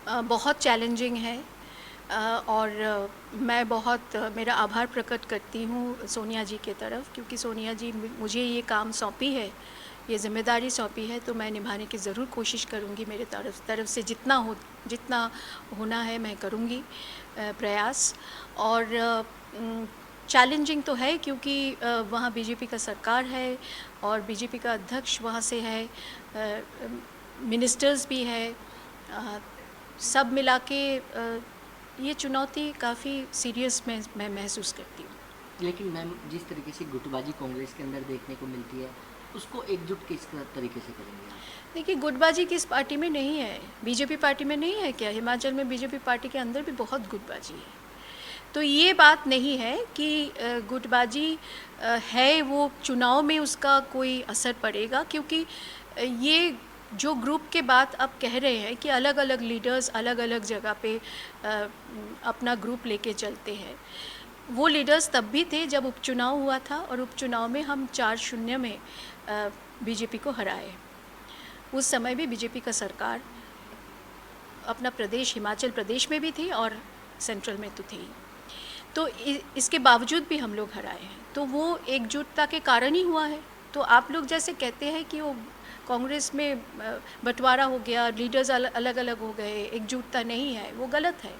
बहुत चैलेंजिंग है। और मैं बहुत मेरा आभार प्रकट करती हूँ सोनिया जी के तरफ, क्योंकि सोनिया जी मुझे ये काम सौंपी है, ये ज़िम्मेदारी सौंपी है, तो मैं निभाने की ज़रूर कोशिश करूँगी। मेरे तरफ से जितना होना है मैं करूँगी प्रयास। और चैलेंजिंग तो है, क्योंकि वहाँ बीजेपी का सरकार है और बीजेपी का अध्यक्ष वहाँ से है, मिनिस्टर्स भी है, सब मिला के ये चुनौती काफ़ी सीरियस मैं महसूस करती हूँ। लेकिन मैम, जिस तरीके से गुटबाजी कांग्रेस के अंदर देखने को मिलती है, उसको एकजुट किस तरीके से करेंगे आप? देखिए, गुटबाजी किस पार्टी में नहीं है? बीजेपी पार्टी में नहीं है क्या? हिमाचल में बीजेपी पार्टी के अंदर भी बहुत गुटबाजी है। तो ये बात नहीं है कि गुटबाजी है वो चुनाव में उसका कोई असर पड़ेगा, क्योंकि ये जो ग्रुप के बात आप कह रहे हैं कि अलग अलग लीडर्स अलग अलग जगह पे अपना ग्रुप लेके चलते हैं, वो लीडर्स तब भी थे जब उपचुनाव हुआ था, और उपचुनाव में हम 4-0 में बीजेपी को हराए। उस समय भी बीजेपी का सरकार अपना प्रदेश हिमाचल प्रदेश में भी थी और सेंट्रल में तो थी। तो इसके बावजूद भी हम लोग हराए हैं, तो वो एकजुटता के कारण ही हुआ है। तो आप लोग जैसे कहते हैं कि वो कांग्रेस में बंटवारा हो गया, लीडर्स अलग अलग हो गए, एकजुटता नहीं है, वो गलत है।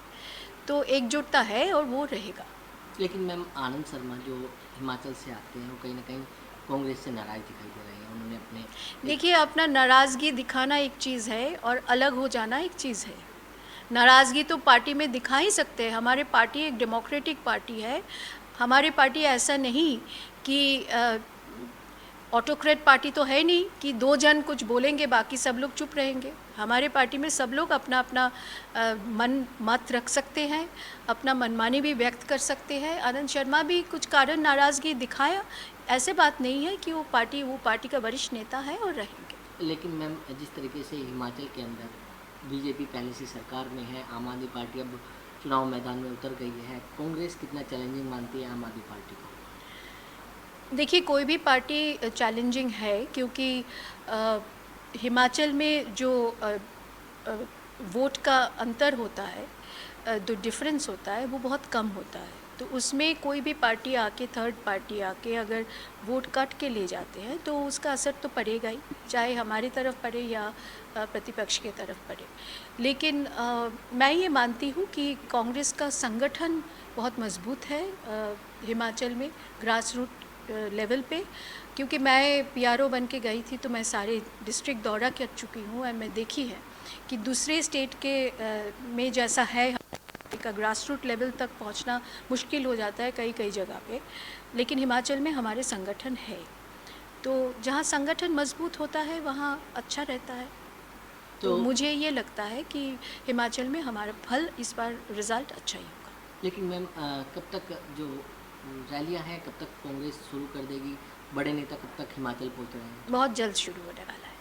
तो एकजुटता है और वो रहेगा। लेकिन मैम, आनंद शर्मा जो हिमाचल से आते हैं, वो कहीं ना कहीं कांग्रेस से नाराज दिखाई दे रहे हैं। उन्होंने अपने देखिए, अपना नाराज़गी दिखाना एक चीज़ है और अलग हो जाना एक चीज़ है। नाराज़गी तो पार्टी में दिखा ही सकते हैं। हमारी पार्टी एक डेमोक्रेटिक पार्टी है। हमारी पार्टी ऐसा नहीं कि ऑटोक्रेट पार्टी तो है नहीं कि 2 जन कुछ बोलेंगे बाकी सब लोग चुप रहेंगे। हमारे पार्टी में सब लोग अपना अपना मन मत रख सकते हैं, अपना मनमानी भी व्यक्त कर सकते हैं। आनंद शर्मा भी कुछ कारण नाराज़गी दिखाया, ऐसे बात नहीं है कि वो पार्टी का वरिष्ठ नेता है और रहेंगे। लेकिन मैम, जिस तरीके से हिमाचल के अंदर बीजेपी पहले से सरकार में है, आम आदमी पार्टी अब चुनाव मैदान में उतर गई है, कांग्रेस कितना चैलेंजिंग मानती है आम आदमी पार्टी को? देखिए, कोई भी पार्टी चैलेंजिंग है, क्योंकि हिमाचल में जो वोट का अंतर होता है, जो डिफरेंस होता है, वो बहुत कम होता है। तो उसमें कोई भी पार्टी आके, थर्ड पार्टी आके अगर वोट काट के ले जाते हैं तो उसका असर तो पड़ेगा ही, चाहे हमारी तरफ पड़े या प्रतिपक्ष के तरफ पड़े। लेकिन मैं ये मानती हूँ कि कांग्रेस का संगठन बहुत मजबूत है हिमाचल में, ग्रास रूट लेवल पे। क्योंकि मैं पीआरओ बन के गई थी, तो मैं सारे डिस्ट्रिक्ट दौरा कर चुकी हूँ और मैं देखी है कि दूसरे स्टेट के में जैसा है का ग्रास रूट लेवल तक पहुँचना मुश्किल हो जाता है कई कई जगह पे, लेकिन हिमाचल में हमारे संगठन है। तो जहाँ संगठन मजबूत होता है वहाँ अच्छा रहता है। तो मुझे ये लगता है कि हिमाचल में हमारा फल इस बार रिज़ल्ट अच्छा ही होगा। लेकिन मैम, कब तक जो रैलियां हैं, कब तक कांग्रेस शुरू कर देगी? बड़े नेता कब तक हिमाचल पहुंच रहे हैं? बहुत जल्द शुरू होने वाला है।